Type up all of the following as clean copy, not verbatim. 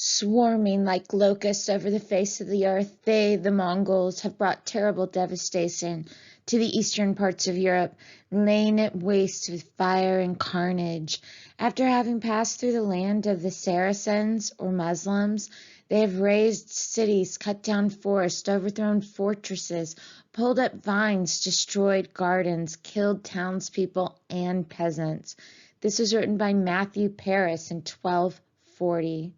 Swarming like locusts over the face of the earth, they, the Mongols, have brought terrible devastation to the eastern parts of Europe, laying it waste with fire and carnage. After having passed through the land of the Saracens, or Muslims, they have razed cities, cut down forests, overthrown fortresses, pulled up vines, destroyed gardens, killed townspeople and peasants. This was written by Matthew Paris in 1240.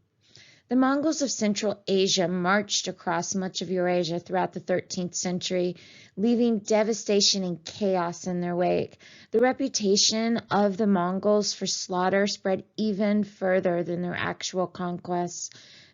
The Mongols of Central Asia marched across much of Eurasia throughout the 13th century, leaving devastation and chaos in their wake. The reputation of the Mongols for slaughter spread even further than their actual conquests.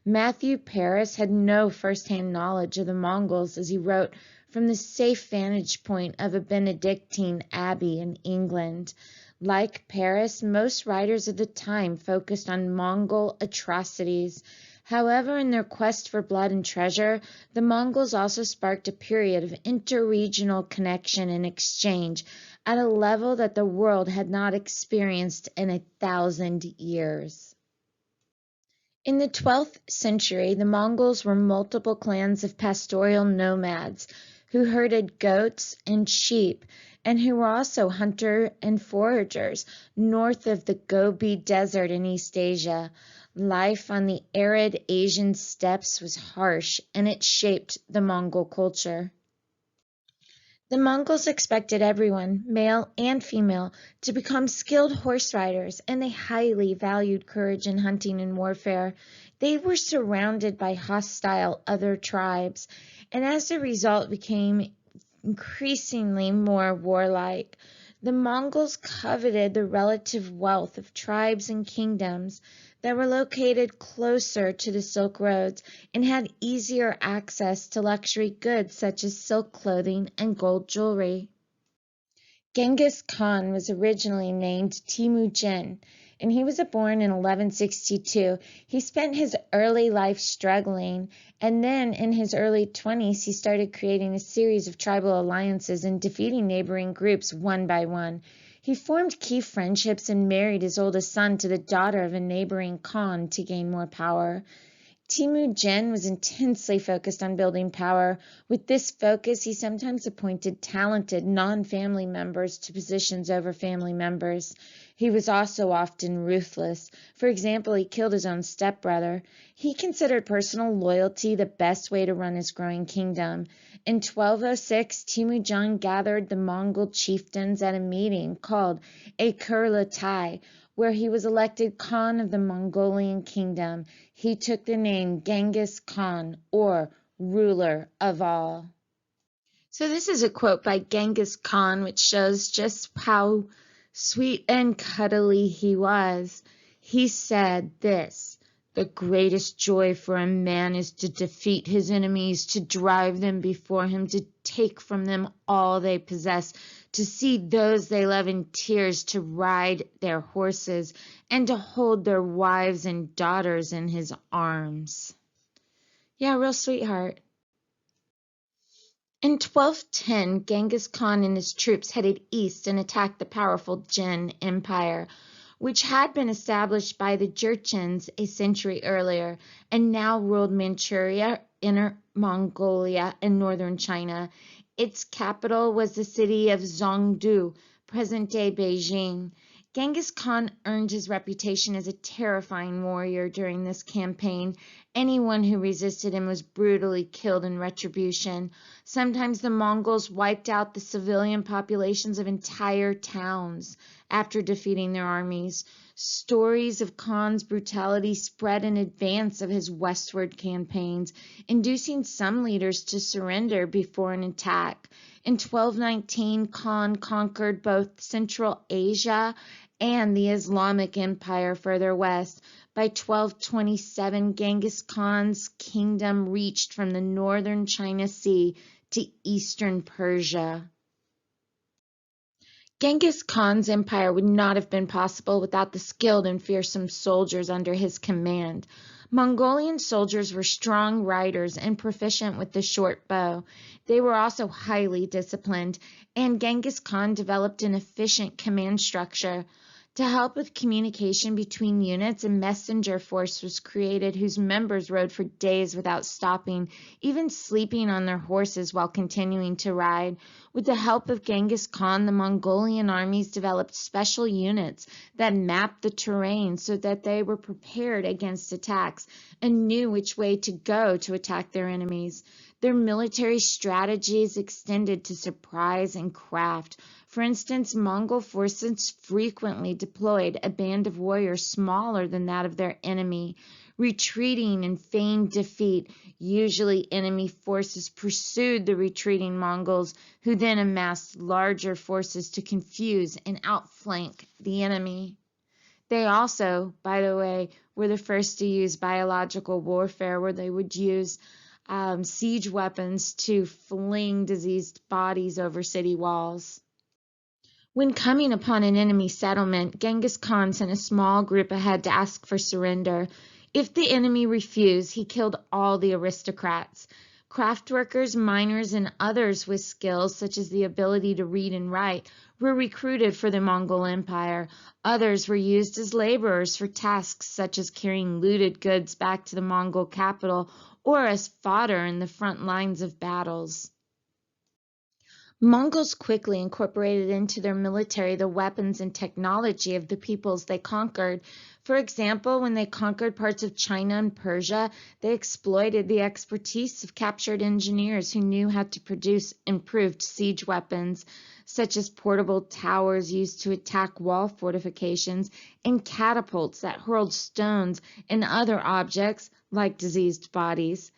Matthew Paris had no first-hand knowledge of the Mongols as he wrote from the safe vantage point of a Benedictine abbey in England. Like Paris, most writers of the time focused on Mongol atrocities. However, in their quest for blood and treasure, the Mongols also sparked a period of interregional connection and exchange at a level that the world had not experienced in 1,000 years. In the 12th century, the Mongols were multiple clans of pastoral nomads who herded goats and sheep, and who were also hunter and foragers north of the Gobi Desert in East Asia. Life on the arid Asian steppes was harsh, and it shaped the Mongol culture. The Mongols expected everyone, male and female, to become skilled horse riders, and they highly valued courage in hunting and warfare. They were surrounded by hostile other tribes, and as a result became increasingly more warlike. The Mongols coveted the relative wealth of tribes and kingdoms that were located closer to the Silk Roads and had easier access to luxury goods such as silk clothing and gold jewelry. Genghis Khan was originally named Temujin, and he was born in 1162. He spent his early life struggling, and then in his early 20s he started creating a series of tribal alliances and defeating neighboring groups one by one. He formed key friendships and married his oldest son to the daughter of a neighboring Khan to gain more power. Temujin was intensely focused on building power. With this focus, he sometimes appointed talented non-family members to positions over family members. He was also often ruthless. For example, he killed his own stepbrother. He considered personal loyalty the best way to run his growing kingdom. In 1206, Temujin gathered the Mongol chieftains at a meeting called a Kurultai, where he was elected Khan of the Mongolian kingdom. He took the name Genghis Khan, or ruler of all. So this is a quote by Genghis Khan, which shows just how sweet and cuddly he was. He said this: "The greatest joy for a man is to defeat his enemies, to drive them before him, to take from them all they possess, to see those they love in tears, to ride their horses, and to hold their wives and daughters in his arms." Yeah, real sweetheart. In 1210, Genghis Khan and his troops headed east and attacked the powerful Jin Empire, which had been established by the Jurchens a century earlier and now ruled Manchuria, Inner Mongolia, and northern China. Its capital was the city of Zhongdu, present-day Beijing. Genghis Khan earned his reputation as a terrifying warrior during this campaign. Anyone who resisted him was brutally killed in retribution. Sometimes the Mongols wiped out the civilian populations of entire towns after defeating their armies. Stories of Khan's brutality spread in advance of his westward campaigns, inducing some leaders to surrender before an attack. In 1219, Khan conquered both Central Asia and the Islamic Empire further west. By 1227, Genghis Khan's kingdom reached from the northern China Sea to eastern Persia. Genghis Khan's empire would not have been possible without the skilled and fearsome soldiers under his command. Mongolian soldiers were strong riders and proficient with the short bow. They were also highly disciplined, and Genghis Khan developed an efficient command structure. To help with communication between units, a messenger force was created whose members rode for days without stopping, even sleeping on their horses while continuing to ride. With the help of Genghis Khan, the Mongolian armies developed special units that mapped the terrain so that they were prepared against attacks and knew which way to go to attack their enemies. Their military strategies extended to surprise and craft. For instance, Mongol forces frequently deployed a band of warriors smaller than that of their enemy, retreating in feigned defeat. Usually enemy forces pursued the retreating Mongols, who then amassed larger forces to confuse and outflank the enemy. They also, by the way, were the first to use biological warfare, where they would use siege weapons to fling diseased bodies over city walls. When coming upon an enemy settlement, Genghis Khan sent a small group ahead to ask for surrender. If the enemy refused, he killed all the aristocrats. Craft workers, miners, and others with skills such as the ability to read and write were recruited for the Mongol Empire. Others were used as laborers for tasks such as carrying looted goods back to the Mongol capital or as fodder in the front lines of battles. Mongols quickly incorporated into their military the weapons and technology of the peoples they conquered. For example, when they conquered parts of China and Persia, they exploited the expertise of captured engineers who knew how to produce improved siege weapons, such as portable towers used to attack wall fortifications and catapults that hurled stones and other objects like diseased bodies.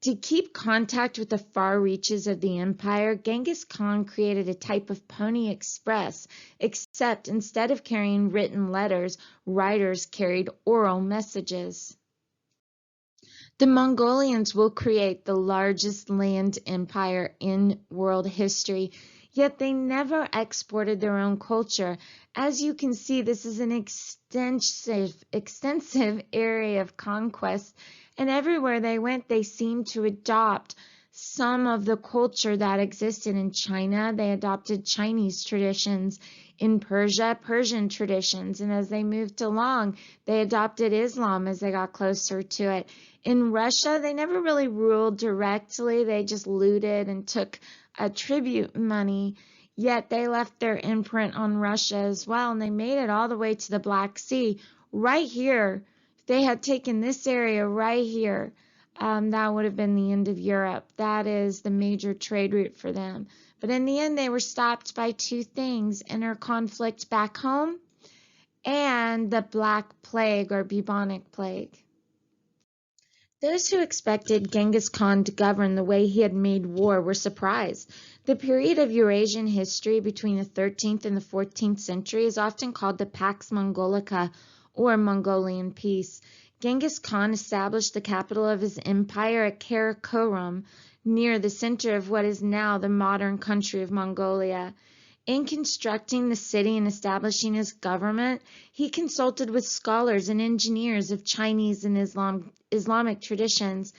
To keep contact with the far reaches of the empire, Genghis Khan created a type of pony express, except instead of carrying written letters, riders carried oral messages. The Mongolians will create the largest land empire in world history, yet they never exported their own culture. As you can see, this is an extensive area of conquest, and everywhere they went, they seemed to adopt some of the culture that existed in China. They adopted Chinese traditions. In Persia, Persian traditions. And as they moved along, they adopted Islam as they got closer to it. In Russia, they never really ruled directly. They just looted and took tribute money. Yet they left their imprint on Russia as well, and they made it all the way to the Black Sea. Right here, if they had taken this area right here, that would have been the end of Europe. That is the major trade route for them. But in the end, they were stopped by two things: inner conflict back home and the Black Plague or bubonic plague. Those who expected Genghis Khan to govern the way he had made war were surprised. The period of Eurasian history between the 13th and the 14th century is often called the Pax Mongolica, or Mongolian Peace. Genghis Khan established the capital of his empire at Karakorum, near the center of what is now the modern country of Mongolia. In constructing the city and establishing his government, he consulted with scholars and engineers of Chinese and Islamic traditions.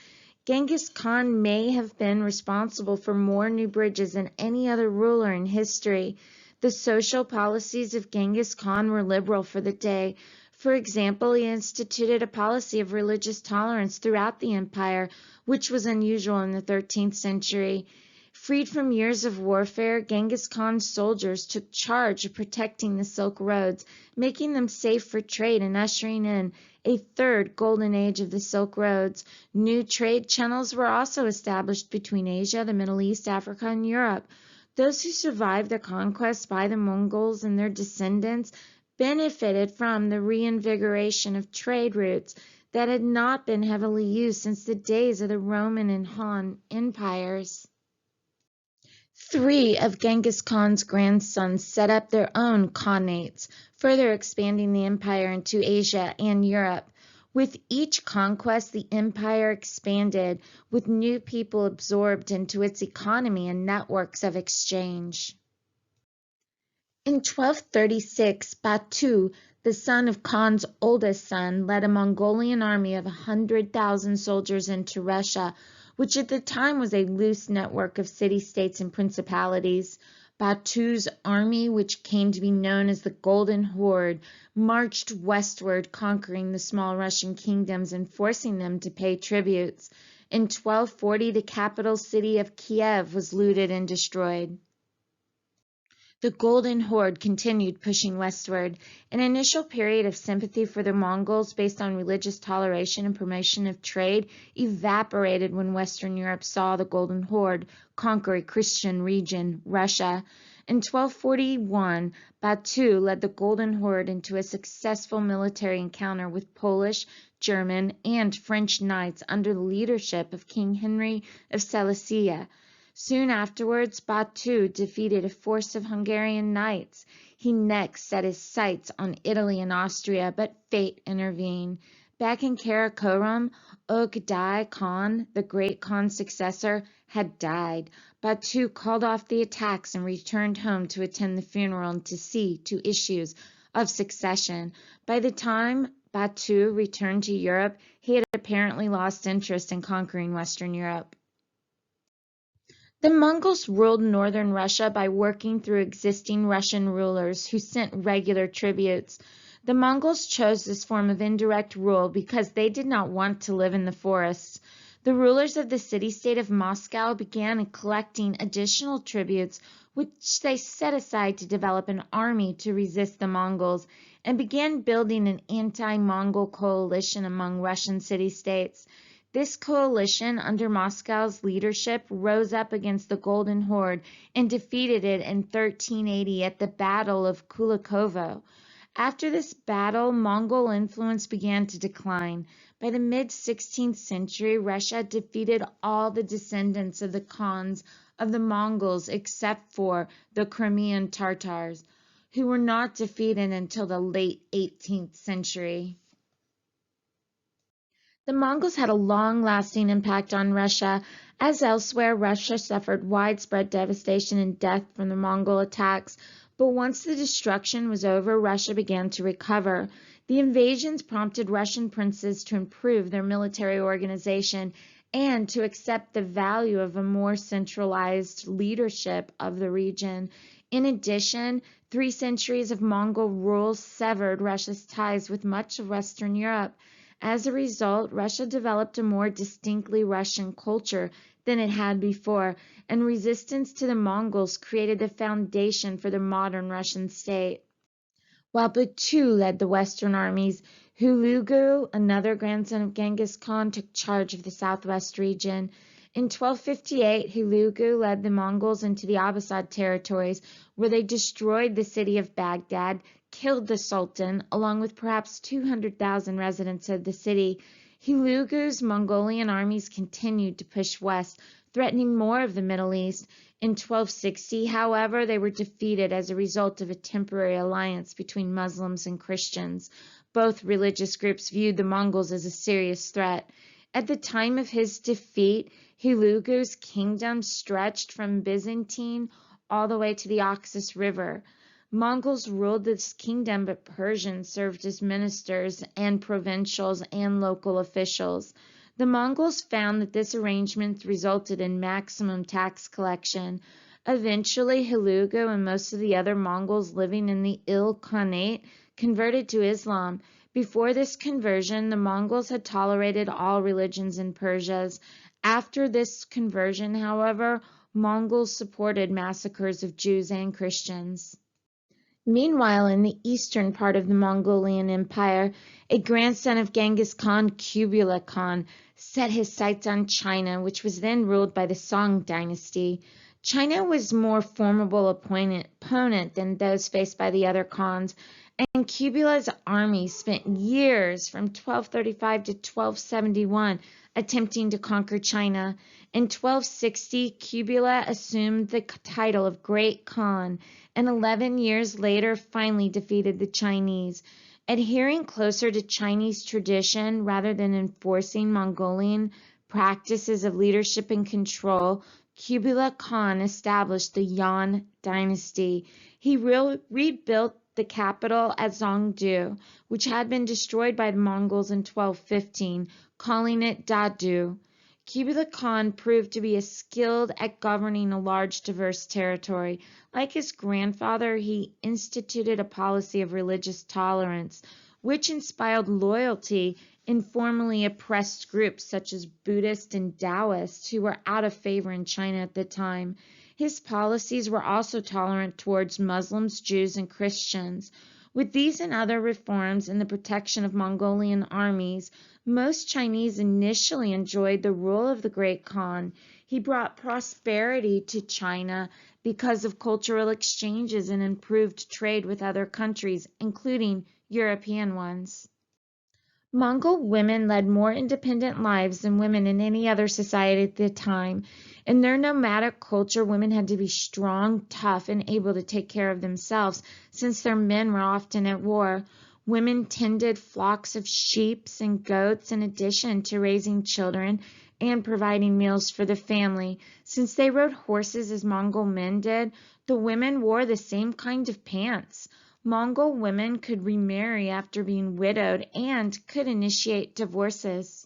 Genghis Khan may have been responsible for more new bridges than any other ruler in history. The social policies of Genghis Khan were liberal for the day. For example, he instituted a policy of religious tolerance throughout the empire, which was unusual in the 13th century. Freed from years of warfare, Genghis Khan's soldiers took charge of protecting the Silk Roads, making them safe for trade and ushering in a third golden age of the Silk Roads. New trade channels were also established between Asia, the Middle East, Africa, and Europe. Those who survived the conquest by the Mongols and their descendants benefited from the reinvigoration of trade routes that had not been heavily used since the days of the Roman and Han empires. 3 of Genghis Khan's grandsons set up their own khanates, further expanding the empire into Asia and Europe. With each conquest, the empire expanded, with new people absorbed into its economy and networks of exchange. In 1236, Batu, the son of Khan's oldest son, led a Mongolian army of 100,000 soldiers into Russia, which at the time was a loose network of city-states and principalities. Batu's army, which came to be known as the Golden Horde, marched westward, conquering the small Russian kingdoms and forcing them to pay tributes. In 1240, the capital city of Kiev was looted and destroyed. The Golden Horde continued pushing westward. An initial period of sympathy for the Mongols based on religious toleration and promotion of trade evaporated when Western Europe saw the Golden Horde conquer a Christian region, Russia. In 1241, Batu led the Golden Horde into a successful military encounter with Polish, German, and French knights under the leadership of King Henry of Silesia. Soon afterwards, Batu defeated a force of Hungarian knights. He next set his sights on Italy and Austria, but fate intervened. Back in Karakorum, Ogedai Khan, the great Khan's successor, had died. Batu called off the attacks and returned home to attend the funeral and to see to issues of succession. By the time Batu returned to Europe, he had apparently lost interest in conquering Western Europe. The Mongols ruled northern Russia by working through existing Russian rulers who sent regular tributes. The Mongols chose this form of indirect rule because they did not want to live in the forests. The rulers of the city-state of Moscow began collecting additional tributes, which they set aside to develop an army to resist the Mongols, and began building an anti-Mongol coalition among Russian city-states. This coalition, under Moscow's leadership, rose up against the Golden Horde and defeated it in 1380 at the Battle of Kulikovo. After this battle, Mongol influence began to decline. By the mid-16th century, Russia defeated all the descendants of the Khans of the Mongols except for the Crimean Tatars, who were not defeated until the late 18th century. The Mongols had a long-lasting impact on Russia. As elsewhere, Russia suffered widespread devastation and death from the Mongol attacks, but once the destruction was over, Russia began to recover. The invasions prompted Russian princes to improve their military organization and to accept the value of a more centralized leadership of the region. In addition, 3 centuries of Mongol rule severed Russia's ties with much of Western Europe. As a result, Russia developed a more distinctly Russian culture than it had before, and resistance to the Mongols created the foundation for the modern Russian state. While Batu led the Western armies, Hulego, another grandson of Genghis Khan, took charge of the southwest region. In 1258, Hulego led the Mongols into the Abbasid territories, where they destroyed the city of Baghdad, killed the Sultan, along with perhaps 200,000 residents of the city. Hulego's Mongolian armies continued to push west, threatening more of the Middle East. In 1260, however, they were defeated as a result of a temporary alliance between Muslims and Christians. Both religious groups viewed the Mongols as a serious threat. At the time of his defeat, Hulego's kingdom stretched from Byzantine all the way to the Oxus River. Mongols ruled this kingdom, but Persians served as ministers and provincials and local officials. The Mongols found that this arrangement resulted in maximum tax collection. Eventually, Hulego and most of the other Mongols living in the Khanate converted to Islam. Before this conversion, the Mongols had tolerated all religions in Persia. After this conversion, however, Mongols supported massacres of Jews and Christians. Meanwhile, in the eastern part of the Mongolian Empire, a grandson of Genghis Khan, Kublai Khan, set his sights on China, which was then ruled by the Song Dynasty. China was a more formidable opponent than those faced by the other Khans, and Kublai's army spent years from 1235 to 1271 attempting to conquer China. In 1260, Kublai assumed the title of Great Khan, and 11 years later finally defeated the Chinese. Adhering closer to Chinese tradition rather than enforcing Mongolian practices of leadership and control, Kublai Khan established the Yuan dynasty. He rebuilt the capital at Zhongdu, which had been destroyed by the Mongols in 1215, calling it Dadu. Kublai Khan proved to be skilled at governing a large, diverse territory. Like his grandfather, he instituted a policy of religious tolerance, which inspired loyalty in formerly oppressed groups such as Buddhists and Taoists, who were out of favor in China at the time. His policies were also tolerant towards Muslims, Jews, and Christians. With these and other reforms and the protection of Mongolian armies, most Chinese initially enjoyed the rule of the Great Khan. He brought prosperity to China because of cultural exchanges and improved trade with other countries, including European ones. Mongol women led more independent lives than women in any other society at the time. In their nomadic culture, women had to be strong, tough, and able to take care of themselves, since their men were often at war. Women tended flocks of sheep and goats in addition to raising children and providing meals for the family. Since they rode horses as Mongol men did, the women wore the same kind of pants. Mongol women could remarry after being widowed and could initiate divorces.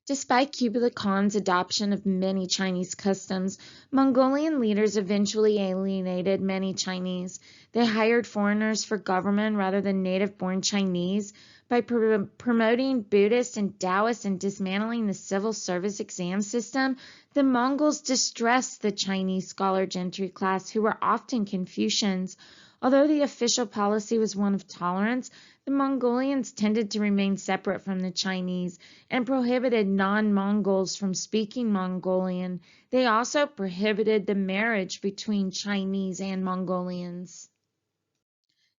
Despite Kublai Khan's adoption of many Chinese customs, Mongolian leaders eventually alienated many Chinese. They hired foreigners for government rather than native-born Chinese. By promoting Buddhists and Taoists and dismantling the civil service exam system, the Mongols distressed the Chinese scholar gentry class, who were often Confucians. Although the official policy was one of tolerance, the Mongolians tended to remain separate from the Chinese and prohibited non-Mongols from speaking Mongolian. They also prohibited the marriage between Chinese and Mongolians.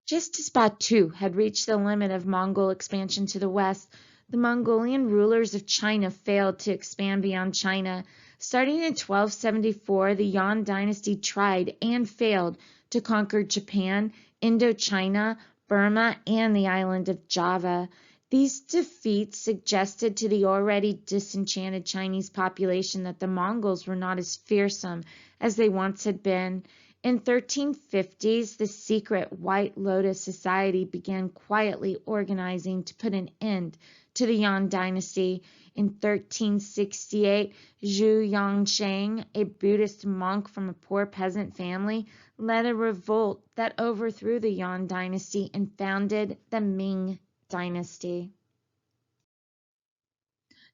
Just as Batu had reached the limit of Mongol expansion to the west, the Mongolian rulers of China failed to expand beyond China. Starting in 1274, the Yuan dynasty tried and failed to conquer Japan, Indochina, Burma, and the island of Java. These defeats suggested to the already disenchanted Chinese population that the Mongols were not as fearsome as they once had been. In 1350s, the secret White Lotus Society began quietly organizing to put an end to the Yuan dynasty. In 1368, Zhu Yangsheng, a Buddhist monk from a poor peasant family, led a revolt that overthrew the Yuan dynasty and founded the Ming dynasty.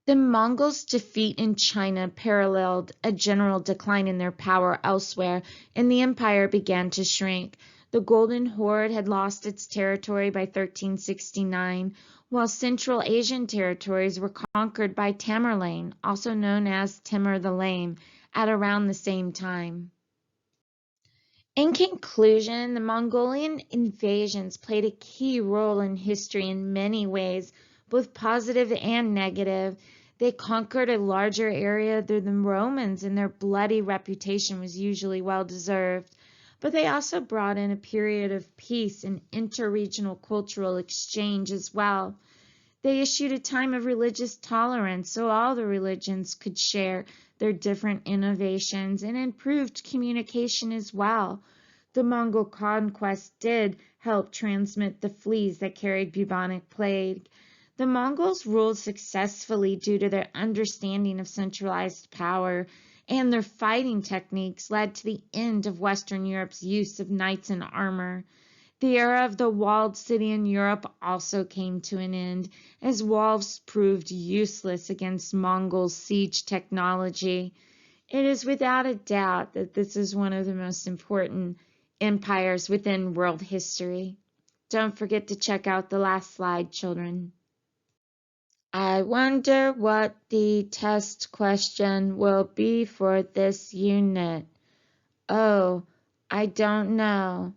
The Mongols' defeat in China paralleled a general decline in their power elsewhere, and the empire began to shrink. The Golden Horde had lost its territory by 1369, while Central Asian territories were conquered by Tamerlane, also known as Timur the Lame, at around the same time. In conclusion, the Mongolian invasions played a key role in history in many ways, both positive and negative. They conquered a larger area than the Romans, and their bloody reputation was usually well-deserved. But they also brought in a period of peace and interregional cultural exchange as well. They issued a time of religious tolerance so all the religions could share their different innovations and improved communication as well. The Mongol conquest did help transmit the fleas that carried bubonic plague. The Mongols ruled successfully due to their understanding of centralized power, and their fighting techniques led to the end of Western Europe's use of knights in armor. The era of the walled city in Europe also came to an end, as walls proved useless against Mongol siege technology. It is without a doubt that this is one of the most important empires within world history. Don't forget to check out the last slide, children. I wonder what the test question will be for this unit. Oh, I don't know.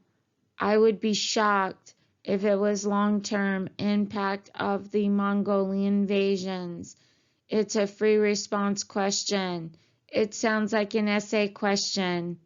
I would be shocked if it was long-term impact of the Mongolian invasions. It's a free response question. It sounds like an essay question.